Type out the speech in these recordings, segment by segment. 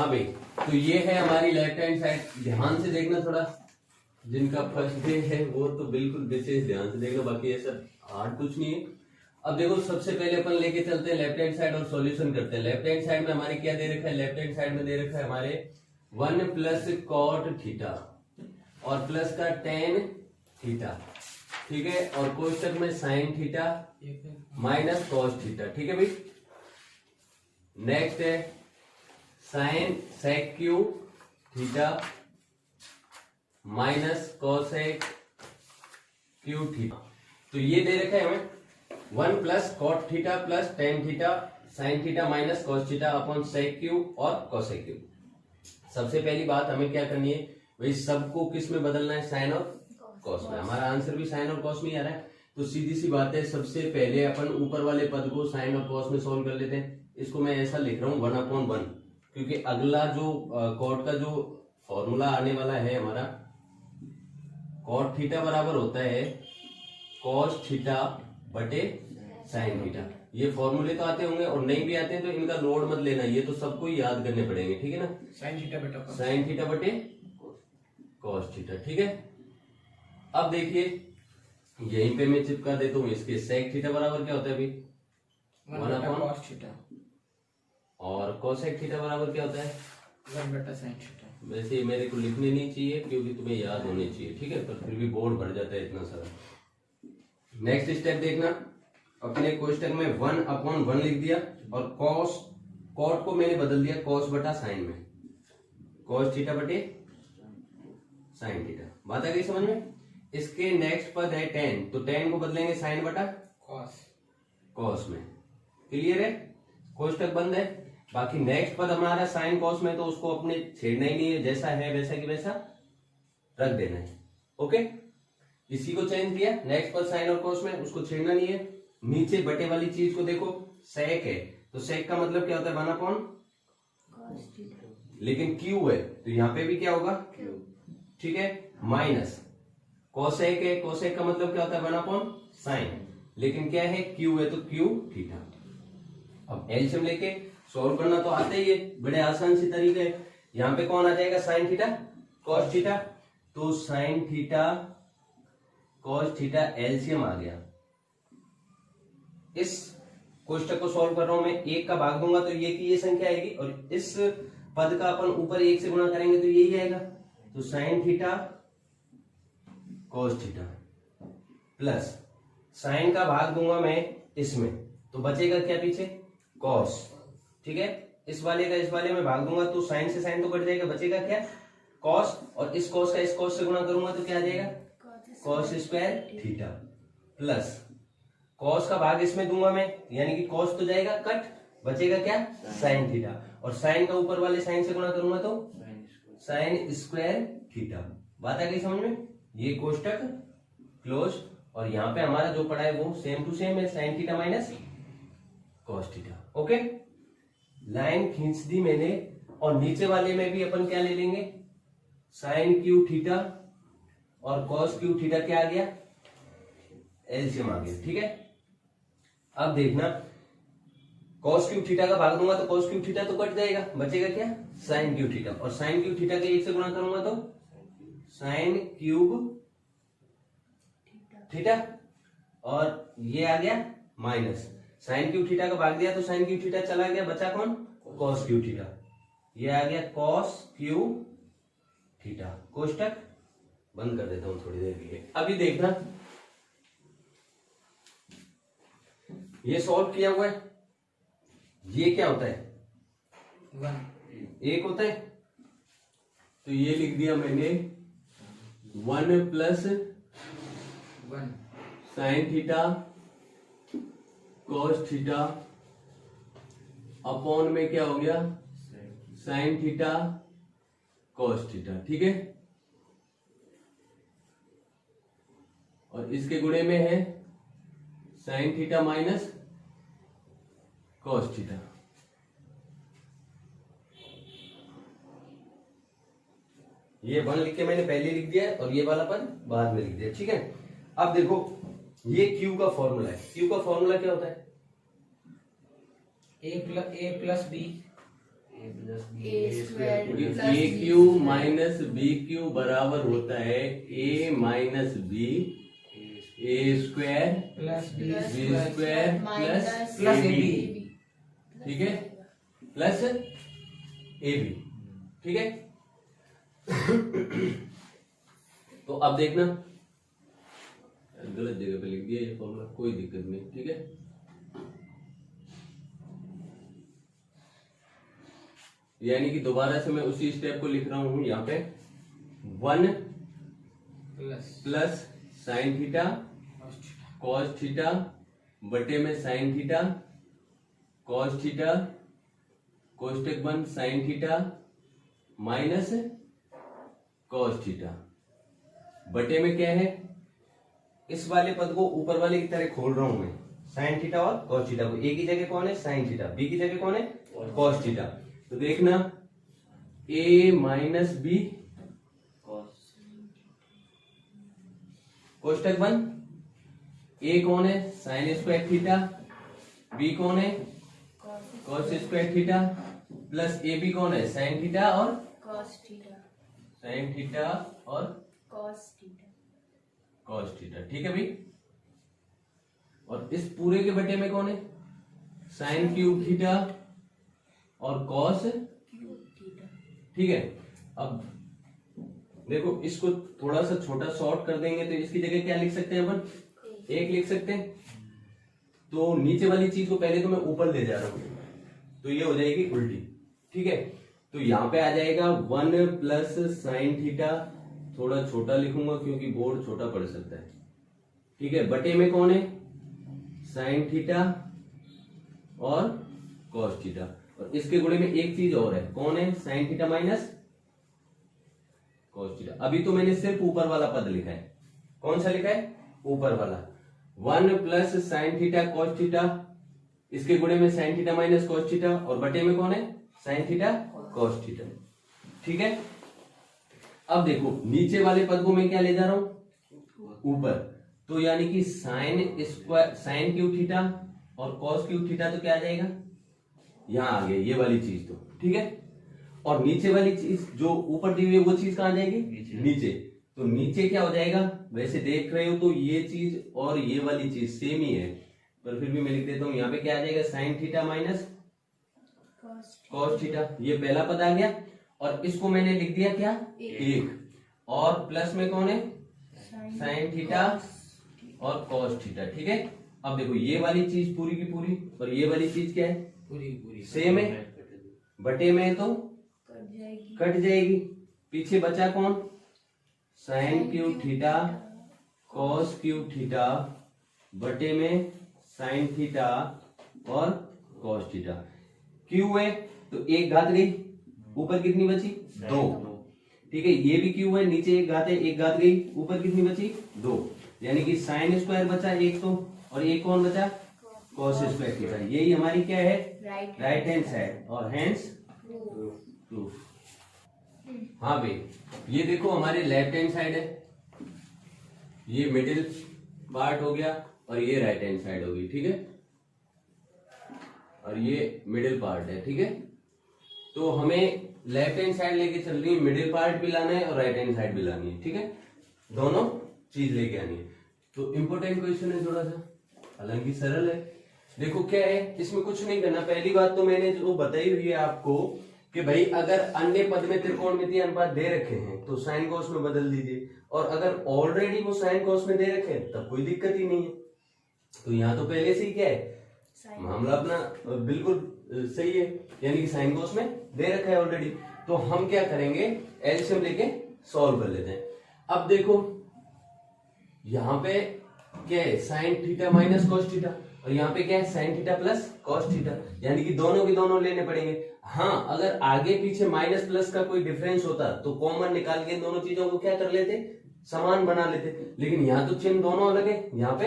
हाँ भाई, तो ये है हमारी लेफ्ट हैंड साइड। ध्यान से देखना थोड़ा, जिनका फर्स्ट डे है वो तो बिल्कुल विशेष ध्यान से देखना, बाकी ऐसा हार्ड कुछ नहीं है। अब देखो, सबसे पहले अपन लेके चलते हैं लेफ्ट हैंड साइड और सॉल्यूशन करते हैं। लेफ्ट हैंड साइड में हमारे क्या दे रखा है? लेफ्ट हैंड साइड में दे रखा है हमारे 1 प्लस कॉट थीटा और प्लस का टेन थीटा, ठीक है, और कोष्टक में sine theta minus cos theta, ठीक है भाई। नेक्स्ट है sine sec cube theta minus cosec cube theta. तो ये दे रखा है हमें 1 plus cot theta plus tan theta sine theta minus cos theta upon sec cube और कॉसेक क्यू। सबसे पहली बात हमें क्या करनी है भाई, सबको किस में बदलना है? साइन और कॉस में। हमारा आंसर भी साइन और कॉस में ही आ रहा है, तो सीधी सी बात है, सबसे पहले अपन ऊपर वाले पद को साइन और कॉस में सोल्व कर लेते हैं। इसको मैं ऐसा लिख रहा हूँ 1/1, क्योंकि अगला जो कॉट का जो फॉर्मूला आने वाला है हमारा, कॉट थीटा बराबर होता है कॉस थीटा बटे साइन थीटा। ये फॉर्मूले तो आते होंगे और नहीं भी आते हैं तो इनका लोड मत लेना, ये तो सबको ही याद करने पड़ेंगे, ठीक है ना। साइन थीटा बटे कॉस थीटा, ठीक है। अब देखिए यहीं पे मैं चिपका देता हूँ इसके, सेक थीटा बराबर क्या होता है अभी 1/cos थीटा और कोसेक थीटा बराबर क्या होता है 1/sin थीटा। वैसे मेरे को लिखने नहीं चाहिए क्योंकि तुम्हें याद होने चाहिए, ठीक है, पर फिर भी बोर्ड भर जाता है इतना सारा। नेक्स्ट स्टेप देखना, अपने कोष्टक में 1/1 लिख दिया और कॉस कॉट को मैंने बदल दिया कॉस बटा साइन में, कॉस थीटा बटे साइन थीटा। बात आ गई समझ में। इसके नेक्स्ट पद है टेन, तो टेन को बदलेंगे साइन बटा कॉस में। क्लियर है, कोष्टक बंद है। बाकी नेक्स्ट पद हमारा साइन कॉस में, तो उसको अपने छेड़ना ही नहीं है, जैसा है वैसा की वैसा रख देना है। ओके, इसी को चेंज किया, नेक्स्ट पद साइन और कॉस में, उसको छेड़ना नहीं है। नीचे बटे वाली चीज को देखो, सेक है, तो सेक का मतलब क्या होता है 1/, लेकिन क्यू है तो यहाँ पे भी क्या होगा, ठीक है, माइनस कोसेक है, कोसेक का मतलब क्या होता है 1/sin, लेकिन क्या है क्यू है तो क्यू थीटा। अब एलसीएम लेके सॉल्व करना तो आता ही है, बड़े आसान सी तरीका है। यहाँ पे कौन आ जाएगा साइन थीटा कॉस थीटा, तो sine theta cos theta LCM आ गया। इस कोष्टक को सॉल्व कर रहा हूं मैं, एक का भाग दूंगा तो ये की ये संख्या आएगी और इस पद का अपन ऊपर एक से गुणा करेंगे तो यही आएगा। तो sine theta cos theta plus sign का भाग दूंगा मैं इसमें, तो बचेगा क्या पीछे कॉस, ठीक है। इस वाले का इस वाले में भाग दूंगा तो साइन से साइन तो कट जाएगा, बचेगा क्या कॉस, और इस कॉस का इस कॉस से गुणा करूंगा तो क्या आ जाएगा cos square theta plus cos का भाग इसमें दूंगा मैं, यानी कि कॉस तो जाएगा कट, बचेगा क्या साइन थीटा, और साइन का ऊपर वाले साइन से गुणा करूंगा तो साइन स्क्वायर थीटा। बात आ गई समझ में। ये कोष्टक क्लोज, और यहाँ पे हमारा जो पड़ा है वो सेम टू सेम है, sine theta minus cos theta. Okay, line खींच दी मैंने, और नीचे वाले में भी अपन क्या ले लेंगे साइन क्यू थीटा और कॉस क्यू थीटा, क्या आ गया एलसीएम आ गया, ठीक है। अब देखना cos क्यूब थीटा का भाग दूंगा तो cos क्यूब थीटा तो कट जाएगा, बचेगा क्या sin क्यूब थीटा, और sin क्यूब थीटा के एक से गुणा करूंगा तो sin क्यूब थीटा, और ये आ गया माइनस sin क्यूब थीटा का भाग दिया तो sin क्यूब थीटा चला गया, बचा कौन cos क्यूब थीटा, ये आ गया cos क्यूब थीटा। कोष्टक बंद कर देता हूं थोड़ी देर के लिए। अभी देखना ये सॉल्व किया हुआ है, ये क्या होता है 1 होता है, तो ये लिख दिया मैंने 1 plus sine theta cos theta upon में क्या हो गया साइन थीटा कॉस थीटा, ठीक है, और इसके गुणे में है sine theta minus cos theta. ये 1 लिख के मैंने पहले लिख दिया है और ये वाला पद बाद में लिख दिया, ठीक है। अब देखो ये Q का फॉर्मूला है, Q का फॉर्मूला क्या होता है a plus B A square plus A B cube square minus B cube बराबर होता है A minus B A square plus B B square square minus plus A AB. B, ठीक है, प्लस ए बी, ठीक है। तो अब देखना, गलत जगह पे लिख दिया ये फॉर्मूला, कोई दिक्कत नहीं, ठीक है। यानी कि दोबारा से मैं उसी स्टेप को लिख रहा हूं यहाँ पे, 1 plus sine theta cos theta बटे में साइन थीटा कॉस थीटा कोष्टक 1 sine theta minus cos theta बटे में क्या है, इस वाले पद को ऊपर वाले की तरह खोल रहा हूं मैं, साइन थीटा और कॉस थीटा को। ए की जगह कौन है साइन थीटा, बी की जगह कौन है कॉस थीटा। तो देखना a माइनस बी कोष्टक 1, a कौन है साइन स्क्वायर थीटा, b कौन है cos square theta, plus A B कौन है साइन थीटा और cos theta साइन थीटा और cos theta कॉस थीटा, ठीक है भाई। और इस पूरे के बटे में कौन है साइन क्यूब थीटा और कॉस, cube theta ठीक है। अब देखो इसको थोड़ा सा छोटा शॉर्ट कर देंगे तो इसकी जगह क्या लिख सकते हैं अपन, 1 लिख सकते हैं। तो नीचे वाली चीज को पहले तो मैं ऊपर ले जा रहा हूं, तो ये हो जाएगी उल्टी, ठीक है। तो यहाँ पे आ जाएगा 1 प्लस साइन थीटा, थोड़ा छोटा लिखूंगा क्योंकि बोर्ड छोटा पड़ सकता है, ठीक है। बटे में कौन है साइन थीटा और कॉस थीटा, और इसके गुणे में एक चीज और है, कौन है sine theta minus cos theta. अभी तो मैंने सिर्फ ऊपर वाला पद लिखा है, कौन सा लिखा है ऊपर वाला, 1 plus sine theta cos theta, इसके गुणे में sine theta minus cos theta, और बटे में कौन है साइन थीटा कॉस थीटा, ठीक है। अब देखो नीचे वाले पद को मैं क्या ले जा रहा हूं ऊपर, तो यानी कि sine square sine cube theta और कॉस क्यूब थीटा, तो क्या आ जाएगा यहां आ गया ये वाली चीज, तो ठीक है। और नीचे वाली चीज जो ऊपर दी हुई है वो चीज कहां जाएगी नीचे, तो नीचे क्या हो जाएगा, वैसे देख रहे हो तो ये चीज और ये वाली चीज सेम ही है, पर फिर भी मैं लिख देता हूं यहाँ पे क्या आ जाएगा sine theta minus cos theta, ये पहला पद आ गया। और इसको मैंने लिख दिया क्या 1, और प्लस में कौन है साइन थीटा और कॉस थीटा, ठीक है। अब देखो ये वाली चीज पूरी की पूरी और ये वाली चीज क्या है पूरी सेम है, बटे में तो कट जाएगी, पीछे बचा कौन sine cube theta cos cube theta बटे में साइन थीटा और कॉस थीटा। क्यू है तो एक घात गई, ऊपर कितनी बची 2, ठीक है। ये भी क्यू है, नीचे एक घात है, एक घात गई, ऊपर कितनी बची 2, यानी कि साइन स्क्वायर बचा एक तो, और एक कौन बचा कॉस स्क्वायर थीटा। यही हमारी क्या है राइट हैंड साइड, और हैंड्स प्रूफ। हाँ भाई ये देखो हमारे लेफ्ट हैंड साइड है, ये मिडिल पार्ट हो गया और ये राइट हैंड साइड होगी, ठीक है, और ये मिडिल पार्ट है, ठीक है। तो हमें लेफ्ट हैंड साइड लेके चल रही है, मिडिल पार्ट भी लाना है और राइट हैंड साइड भी लानी है, ठीक है, दोनों चीज लेके आनी है। तो इंपोर्टेंट क्वेश्चन है थोड़ा सा, हालांकि सरल है। देखो क्या है इसमें, कुछ नहीं करना। पहली बात तो मैंने जो बताई हुई है आपको कि भाई अगर अन्य पद में त्रिकोणमितीय अनुपात दे रखे हैं तो साइन कॉस में बदल दीजिए, और अगर ऑलरेडी वो साइन कॉस में दे रखे हैं तब कोई दिक्कत ही नहीं है। तो यहाँ तो पहले से ही क्या है मामला अपना बिल्कुल सही है, यानी कि साइन कॉस में दे रखा है ऑलरेडी। तो हम क्या करेंगे एलसीएम लेके सॉल्व कर लेते हैं। अब देखो यहाँ पे क्या है sine theta minus cos theta, और यहाँ पे क्या है sine theta plus cos theta, यानी कि दोनों के दोनों लेने पड़ेंगे। हाँ अगर आगे पीछे माइनस प्लस का कोई डिफरेंस होता तो कॉमन निकाल के दोनों चीजों को क्या कर लेते समान बना लेते, लेकिन यहाँ तो चिन्ह दोनों अलग है, यहाँ पे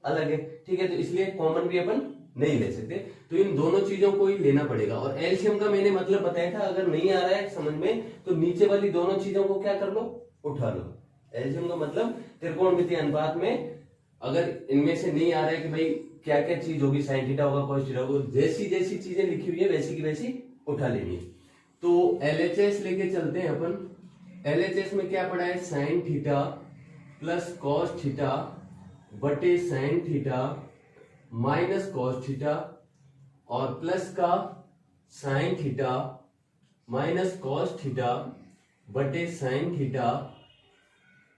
अलग है, ठीक है। तो इसलिए कॉमन भी अपन नहीं ले सकते, तो इन दोनों चीजों को ही लेना पड़ेगा। और एलसीएम का मैंने मतलब बताया था, अगर नहीं आ रहा है समझ में तो नीचे वाली दोनों चीजों को क्या कर लो उठा लो। एलसीएम का मतलब त्रिकोणमितीय अनुपात में अगर इनमें से नहीं आ रहा है कि भाई क्या क्या चीज होगी, साइन थीटा होगा कॉस थीटा होगा, जैसी जैसी चीजें लिखी हुई है वैसी की वैसी उठा लेनी है। तो LHS लेके चलते हैं अपन। LHS में क्या पड़ा है, sine theta plus cos theta बटे sine theta minus cos theta और प्लस का sine theta minus cos theta बटे साइन थीटा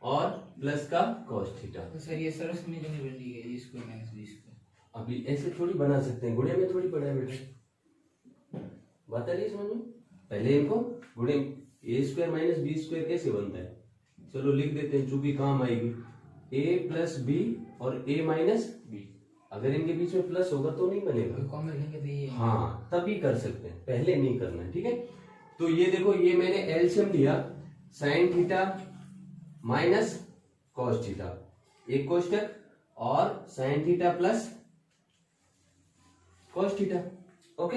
और प्लस का कॉस थीटा। तो सर ये सरस में जो बन रही है, इसको माइनस बी स्क्वायर। अभी ऐसे थोड़ी बना सकते हैं, गुणे में थोड़ी पड़ा है बेटा, बता रही समझ में। पहले इनको गुणे ए स्क्वायर माइनस बी स्क्वायर कैसे बनता है, चलो लिख देते हैं, जो भी काम आएगी ए प्लस बी और ए माइनस बी। अगर इनके बीच में प्लस होगा तो नहीं बनेगा, कॉमन लेंगे तो ये हाँ तभी कर सकते हैं, पहले नहीं करना है, ठीक है। तो ये देखो, ये मैंने एलसीएम लिया, sign theta minus cos theta, एक कोष्टक, और sine theta plus cos theta, okay.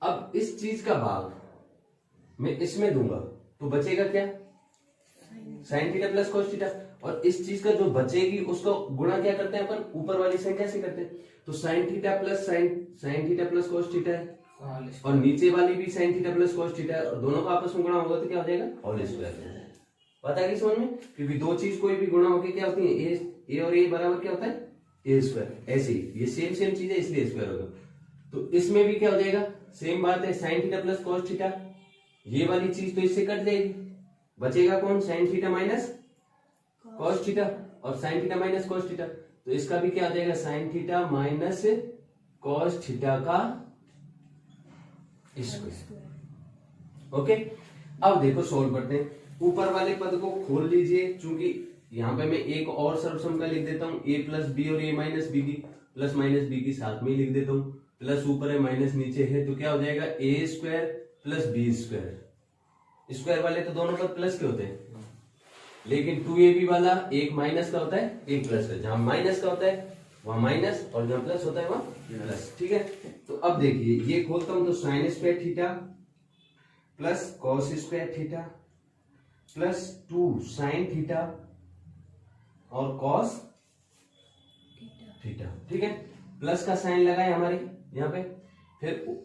अब इस चीज का भाग मैं इसमें दूंगा तो बचेगा क्या, sign theta plus cos theta, और इस चीज का जो बचेगी उसको गुणा क्या करते हैं अपन, ऊपर वाली संख्या से करते हैं। तो sine theta plus sine theta plus cos theta है, और नीचे वाली भी sign theta plus cos theta है, और दोनों का आपस में गुणा होगा तो क्या हो जाएगा, होल स्क्वायर। पता है कि समझ में, क्योंकि दो चीज कोई भी गुणा होकर क्या होती है, ए और ए बराबर क्या होता है, ए स्क्वायर। ऐसे ही ये सेम चीज है, इसलिए स्क्वायर होगा। तो इसमें भी क्या हो जाएगा, सेम बात है, sine theta plus cos theta, ये वाली चीज तो इससे कट जाएगी, बचेगा कौन, sine theta minus cos theta, और sine theta minus cos theta, तो इसका भी क्या हो जाएगा, sine theta minus cos theta का स्क्वायर, ओके। अब देखो सोल्व करते हैं, ऊपर वाले पद को खोल लीजिए, चूंकि यहाँ पे मैं एक और सर्वसम का लिख देता हूँ, ए प्लस बी और ए माइनस बी की, प्लस माइनस बी की साथ में ही लिख देता हूँ, प्लस ऊपर है माइनस नीचे है, तो क्या हो जाएगा, A square plus B square. Square वाले तो दोनों पद प्लस के होते हैं, लेकिन 2ab वाला एक माइनस का होता है, एक प्लस का, जहां माइनस का होता है वहां माइनस, और जहां प्लस होता है वहां प्लस, ठीक है। तो अब देखिए, ये खोलता हूं तो sign square theta plus cos square theta plus 2 sign theta और कॉस थीटा, ठीक है। प्लस का साइन लगाए हमारे यहाँ पे, फिर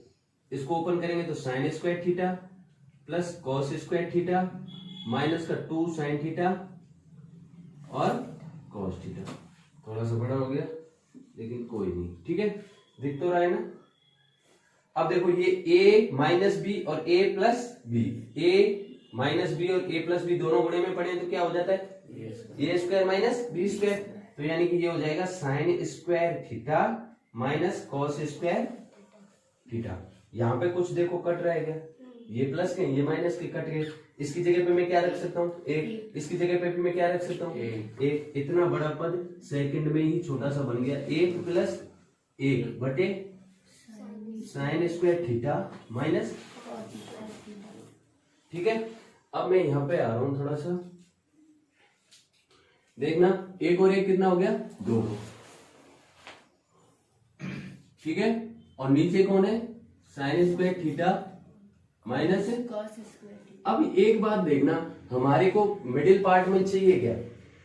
इसको ओपन करेंगे तो sign square theta plus cos square theta minus का 2 साइन थीटा और कॉस थीटा। थोड़ा सा बड़ा हो गया लेकिन कोई नहीं, ठीक है, दिख तो रहा है ना। अब देखो, ये a माइनस बी और a plus B, a minus B और a प्लस बी दोनों गुणे में पड़े तो क्या हो जाता है, a square minus B square. तो यानी कि ये हो जाएगा sine square theta minus cos square theta. यहाँ पे कुछ देखो कट रहा है क्या, ये प्लस के ये माइनस के कट गए, इसकी जगह पे मैं क्या रख सकता हूँ, एक, इसकी जगह पे भी मैं क्या रख सकता हूँ, एक। इतना बड़ा पद सेकंड में ही छोटा सा बन गया, एक प्लस एक बटे साइन स्क्वायर थीटा माइनस, ठीक है। अब मैं यहाँ पे आ रहा हूं, थोड़ा सा देखना, एक और एक कितना हो गया, 2, ठीक है। और नीचे कौन है, साइन स्क्वायर थीटा माइनस है। अब एक बात देखना, हमारे को मिडिल पार्ट में चाहिए क्या,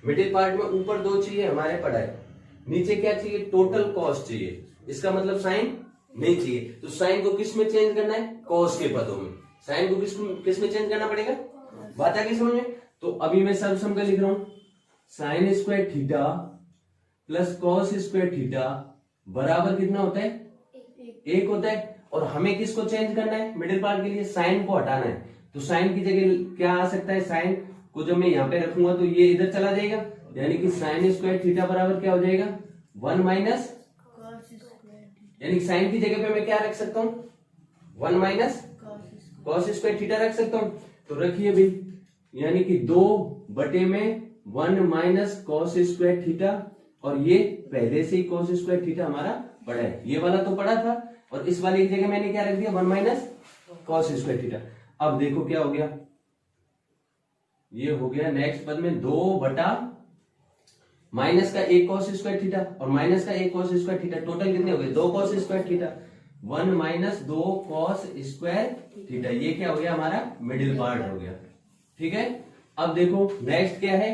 मिडिल पार्ट में ऊपर 2 चाहिए हमारे पड़ा है, नीचे क्या चाहिए, टोटल कॉस चाहिए, इसका मतलब साइन नहीं चाहिए। तो साइन को किस में चेंज करना है, कॉस के पदों में, साइन को किस में चेंज करना पड़ेगा, बात आ गई समझ में। तो अभी मैं सर्वसम का लिख रहा हूं, sign square theta plus cos square theta बराबर कितना होता है, 1 होता है। और हमें किसको चेंज करना है, मिडिल पार्ट के लिए साइन को हटाना है, तो साइन की जगह क्या आ सकता है, साइन को जब मैं यहाँ पे रखूंगा तो ये इधर चला जाएगा, यानी कि साइन स्क्वायर थीटा बराबर क्या हो जाएगा, 1 माइनस, यानी साइन की जगह पे मैं क्या रख सकता हूँ, 1 माइनस कॉस स्क्वायर थीटा रख सकता हूँ। तो रखिए भाई, यानी कि 2 बटे में 1 माइनस कॉस स्क्वायर थीटा, और ये पहले से ही कॉस स्क्वायर थीटा हमारा पड़ा है, ये वाला तो पड़ा था, और इस वाले की जगह मैंने क्या रख दिया, 1 माइनस कॉस स्क्वायर थीटा। अब देखो क्या हो गया, ये हो गया नेक्स्ट पद में 2 बटा माइनस का 1 कॉस स्क्वायर थीटा और माइनस का 1 कॉस स्क्वायर थीटा, टोटल कितने हो गए, 2 cos square theta, 1 minus 2 cos square theta. ये क्या हो गया, हमारा मिडिल पार्ट हो गया, ठीक है। अब देखो नेक्स्ट क्या है,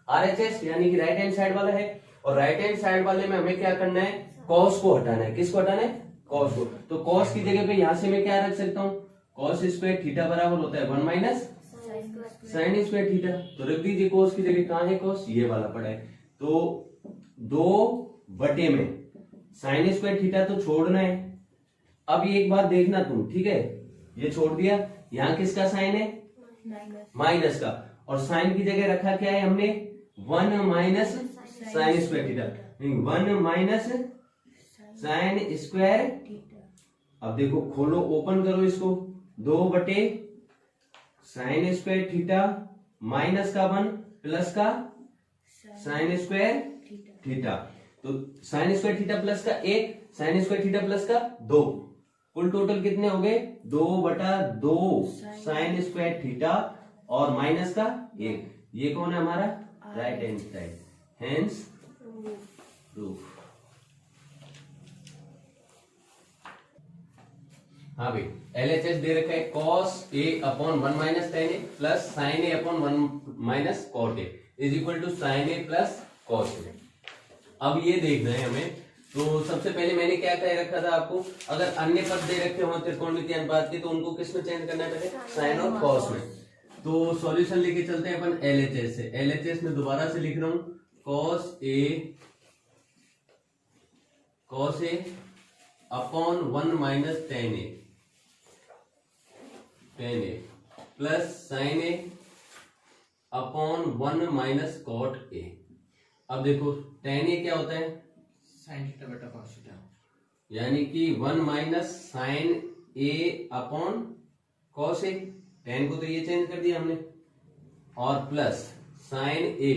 RHS यानी कि राइट हैंड साइड वाला है, और राइट हैंड साइड वाले में हमें क्या करना है, कॉस को हटाना है, किसको हटाना है, कॉस को। तो कॉस की जगह पे यहां से मैं क्या रख सकता हूँ, कॉस स्क्वायर थीटा बराबर होता है 1 माइनस साइन स्क्वायर थीटा। तो रख दीजिए कॉस की जगह, कहाँ है कॉस, ये वाला पड़ा है। तो 2 में साइन स्क्वायर थीटा तो छोड़ना है। अब ये एक बात देखना तुम, ठीक है, ये छोड़ दिया, यहाँ किसका साइन है, माइनस का, और साइन की जगह रखा क्या है हमने 1 minus sign square theta, 1 minus sine square. अब देखो खोलो, ओपन करो इसको, 2 साइन स्क्वायर थीटा माइनस का 1 प्लस का साइन स्क्वायर थीटा। तो साइन स्क्वायर थीटा प्लस का 1, साइन स्क्वायर थीटा प्लस का 2, कुल टोटल कितने हो गए 2/2 साइन स्क्वायर थीटा और माइनस का 1। ये कौन है हमारा, right hand side, hence proof. हाँ भाई, LHS दे रखा है cos A upon 1 minus tan A plus sin A upon 1 minus cot A is equal to sin A plus cos A। अब ये देखना है हमें। तो सबसे पहले मैंने क्या कह रखा था आपको, अगर अन्य पद दे रखे हो त्रिकोणमितीय अनुपात के तो उनको किस में चेंज करना है, साइन और cos में। तो सॉल्यूशन लेके चलते हैं अपन LHS से। LHS में दोबारा से लिख रहा हूं cos A upon 1 minus tan A plus sine A upon 1 minus cot A। अब देखो tan A क्या होता है, साइन थीटा बटा कॉस थीटा, यानी कि 1 minus sine A upon cos A। tan को तो ये चेंज कर दिया हमने, और प्लस साइन A,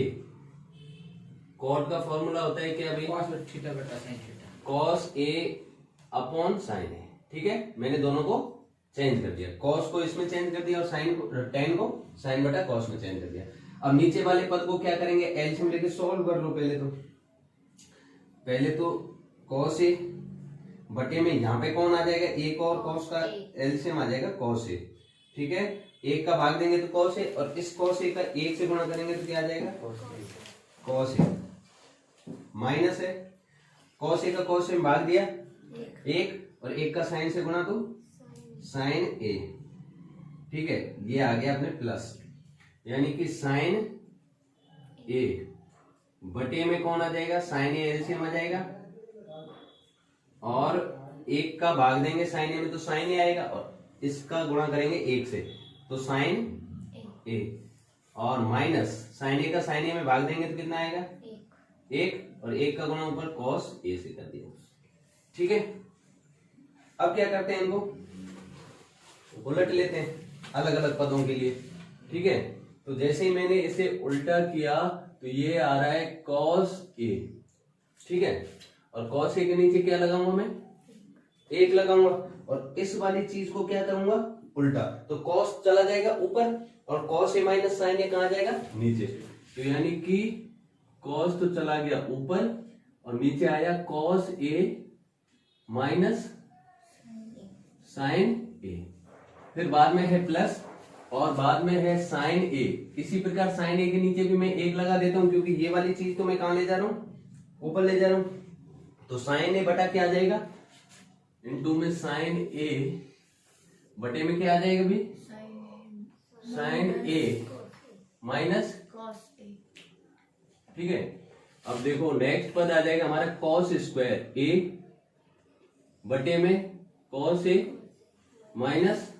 कॉट का फॉर्मूला होता है क्या भाई, कॉस थीटा बटा sign theta, cos A upon sine A। ठीक है, मैंने दोनों को चेंज कर दिया, कॉस को इसमें चेंज कर दिया और साइन को, tan को साइन बटा कॉस में चेंज कर दिया। अब नीचे वाले पद को क्या करेंगे, एलसीएम लेके सॉल्व कर लो। पहले तो cos A बटे में यहाँ पे कौन आ जाएगा, एक और cos का एलसीएम आ जाएगा cos A। ठीक है, एक का भाग देंगे तो cos A, और इस cos A का 1 से गुणा करेंगे तो क्या आ जाएगा cos A माइनस है, cos A का cos में भाग दिया 1, और 1 का साइन से गुणा तो साइन A। ठीक है, ये आ गया अपने प्लस, यानी कि साइन A बटे में कौन आ जाएगा, साइन A एलसीएम आ जाएगा, और 1 का भाग देंगे साइन A में तो साइन A आएगा, और इसका गुणा करेंगे 1 से तो साइन A, और माइनस साइन A का साइन A में भाग देंगे तो कितना आएगा 1, और 1 का गुणा ऊपर cos A से कर दिया। ठीक है, अब क्या करते हैं, इनको उलट लेते हैं अलग अलग पदों के लिए। ठीक है, तो जैसे ही मैंने इसे उल्टा किया तो ये आ रहा है cos A। ठीक है, और cos A के नीचे क्या लगाऊंगा मैं, 1 लगाऊंगा, और इस वाली चीज को क्या करूंगा उल्टा, तो cos चला जाएगा ऊपर, और cos A minus sine A कहाँ जाएगा नीचे। तो यानी कि cos तो चला गया ऊपर, और नीचे आया cos A minus sine A, फिर बाद में है प्लस, और बाद में है साइन A। इसी प्रकार साइन A के नीचे भी मैं 1 लगा देता हूं, क्योंकि ये वाली चीज तो मैं कहां ले जा रहा हूं, ऊपर ले जा रहा हूं। तो साइन A बटा क्या आ जाएगा, इनटू में साइन A बटे में क्या आ जाएगा भी, sine A minus cos A। ठीक है, अब देखो नेक्स्ट पद आ जाएगा हमारा cos स्क्वायर A बटे में cos A minus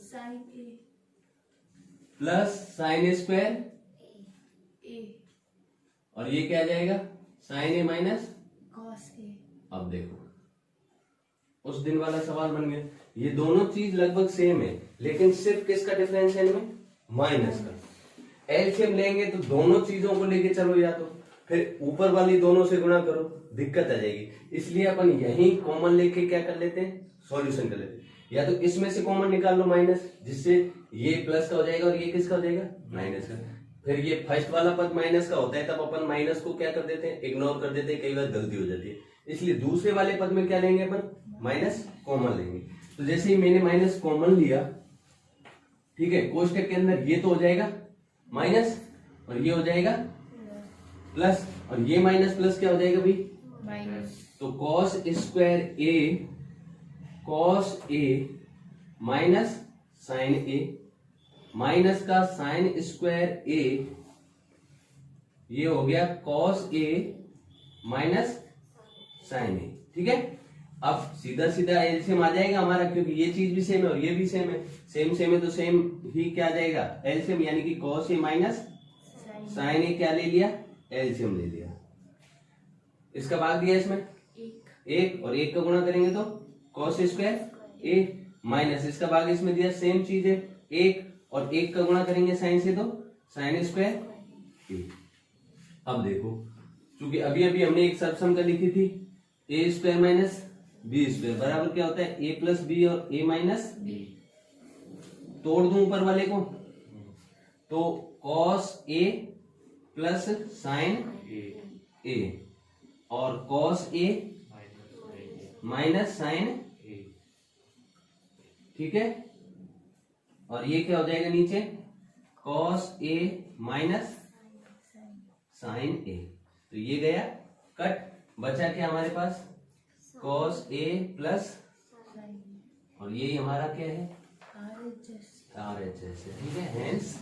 sine A plus sine square A और ये क्या आ जाएगा sine A minus cos A। अब देखो उस दिन वाला सवाल बन गया, ये दोनों चीज लगभग सेम है, लेकिन सिर्फ किसका डिफरेंस है इनमें, माइनस का। एलसीएम लेंगे तो दोनों चीजों को लेके चलो, या तो फिर ऊपर वाली दोनों से गुणा करो, दिक्कत आ जाएगी। इसलिए अपन यही कॉमन लेके क्या कर लेते हैं, सॉल्यूशन कर लेते हैं। या तो इसमें से कॉमन निकाल लो माइनस, जिससे ये प्लस का हो जाएगा और ये किसका हो जाएगा माइनस का। फिर ये फर्स्ट वाला पद माइनस का होता है, तब अपन माइनस को क्या कर देते हैं, इग्नोर कर देते हैं, कई बार गलती हो जाती है। इसलिए दूसरे वाले पद में क्या लेंगे अपन, माइनस कॉमन लेंगे। तो जैसे ही मैंने माइनस कॉमन लिया, ठीक है, कोष्टक के अंदर ये तो हो जाएगा माइनस, और ये हो जाएगा प्लस, और ये माइनस प्लस क्या हो जाएगा भाई माइनस। तो cos square A cos A minus sine A, minus का साइन स्क्वायर ए, ये हो गया cos A minus sine A. ठीक है, अब सीधा सीधा एलसीएम आ जाएगा हमारा, क्योंकि ये चीज भी सेम है और ये भी सेम है, सेम सेम है तो सेम ही क्या आ जाएगा एलसीएम, यानी कि कॉस ए माइनस साइन ए क्या ले लिया, एलसीएम ले लिया। इसका भाग दिया इसमें एक और एक का गुणा करेंगे तो कॉस स्क्वायर ए, माइनस इसका भाग इसमें दिया, सेम चीज है, एक और एक का गुणा करेंगे साइन से तो साइन स्क्वायर ए। अब देखो, क्योंकि अभी अभी हमने एक सबसम लिखी थी, ए स्क्वायर माइनस बी स्क्वायर बराबर क्या होता है, ए प्लस बी और ए माइनस बी। तोड़ दूं ऊपर वाले को, तो कॉस ए प्लस साइन ए और cos A minus sine A. ठीक है, और ये क्या हो जाएगा नीचे, कॉस ए माइनस साइन ए। तो ये गया कट, बचा क्या हमारे पास, कॉस ए प्लस, और ये हमारा क्या है, RHS है। ठीक है, हेंस